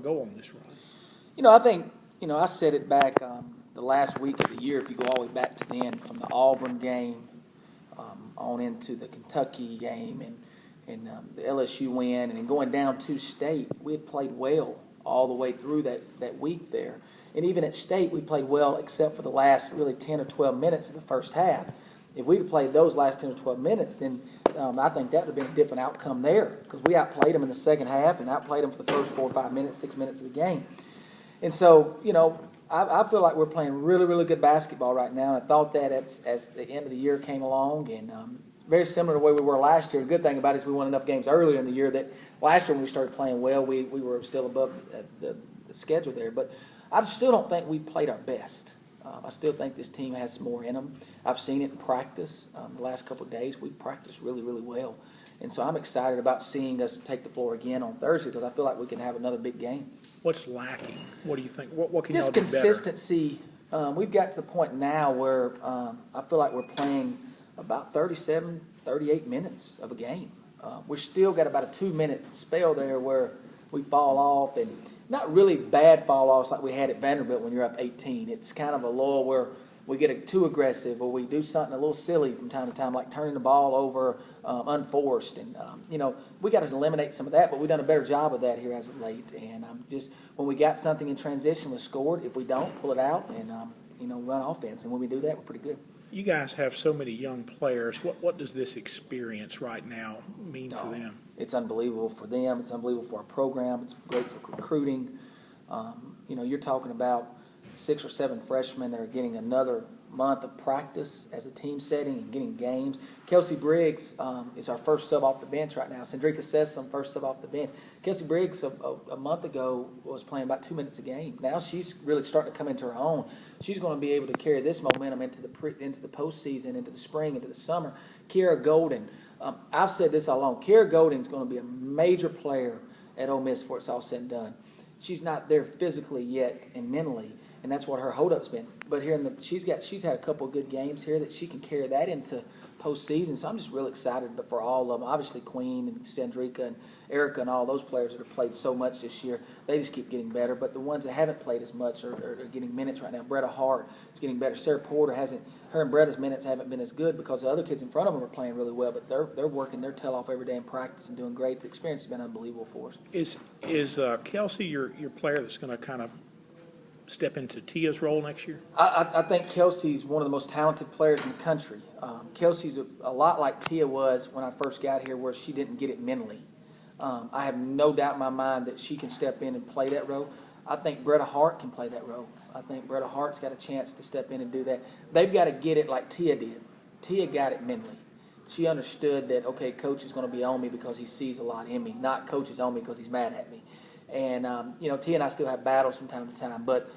go on this run? I think, I said it back the last week of the year, if you go all the way back to then, from the Auburn game on into the Kentucky game and the LSU win, and then going down to State, we had played well all the way through that week there. And even at State, we played well except for the last really 10 or 12 minutes of the first half. If we'd have played those last 10 or 12 minutes, then I think that would have been a different outcome there, because we outplayed them in the second half and outplayed them for the first 4 or 5 minutes, 6 minutes of the game. And so, I feel like we're playing really, really good basketball right now. And I thought that as the end of the year came along, and very similar to the way we were last year. The good thing about it is we won enough games earlier in the year that last year when we started playing well, we were still above the schedule there. But I still don't think we played our best. I still think this team has more in them. I've seen it in practice. The last couple of days, we've practiced really, really well. And so I'm excited about seeing us take the floor again on Thursday, because I feel like we can have another big game. What's lacking? What do you think? What can y'all Just do better? consistency. We've got to the point now where I feel like we're playing about 37, 38 minutes of a game. We've still got about a 2-minute spell there where we fall off, and not really bad fall offs like we had at Vanderbilt when you're up 18. It's kind of a lull where we get too aggressive, or we do something a little silly from time to time, like turning the ball over unforced. And, we got to eliminate some of that, but we've done a better job of that here as of late. And just when we got something in transition, we scored. If we don't, pull it out and, run offense. And when we do that, we're pretty good. You guys have so many young players. What does this experience right now mean for them? It's unbelievable for them. It's unbelievable for our program. It's great for recruiting. You're talking about 6 or 7 freshmen that are getting another month of practice as a team setting and getting games. Kelsey Briggs is our first sub off the bench right now. Cendrika says some first sub off the bench. Kelsey Briggs a month ago was playing about 2 minutes a game. Now she's really starting to come into her own. She's going to be able to carry this momentum into the postseason, into the spring, into the summer. Kiera Golden, I've said this all along. Kiera Golden is going to be a major player at Ole Miss before it's all said and done. She's not there physically yet and mentally, and that's what her hold-up's been. But here she's had a couple of good games here that she can carry that into postseason. So I'm just really excited for all of them. Obviously Queen and Cendrika and Erica and all those players that have played so much this year, they just keep getting better. But the ones that haven't played as much are getting minutes right now. Bretta Hart is getting better. Sarah Porter her and Bretta's minutes haven't been as good because the other kids in front of them are playing really well, but they're working their tail off every day in practice and doing great. The experience has been unbelievable for us. Is Kelsey your player that's going to kind of step into Tia's role next year? I think Kelsey's one of the most talented players in the country. Kelsey's a lot like Tia was when I first got here, where she didn't get it mentally. I have no doubt in my mind that she can step in and play that role. I think Bretta Hart can play that role. I think Bretta Hart's got a chance to step in and do that. They've got to get it like Tia did. Tia got it mentally. She understood that, okay, coach is going to be on me because he sees a lot in me, not coach is on me because he's mad at me. And, Tia and I still have battles from time to time, but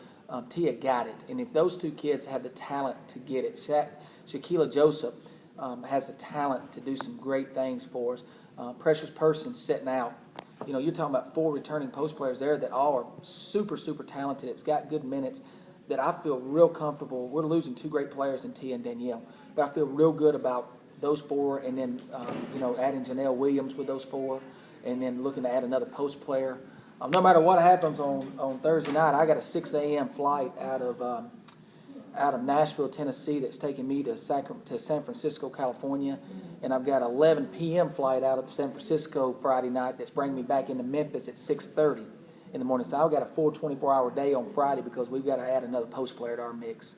Tia got it. And if those two kids have the talent to get it, Shaquila Joseph has the talent to do some great things for us. Precious Person sitting out. You're talking about 4 returning post players there that all are super, super talented. It's got good minutes that I feel real comfortable. We're losing 2 great players in Tia and Danielle, but I feel real good about those 4, and then, adding Janelle Williams with those 4, and then looking to add another post player. No matter what happens on Thursday night, I got a 6 a.m. flight out of Nashville, Tennessee that's taking me to San Francisco, California. And I've got an 11 p.m. flight out of San Francisco Friday night that's bringing me back into Memphis at 6:30 in the morning. So I've got a full 24-hour day on Friday because we've got to add another post player to our mix.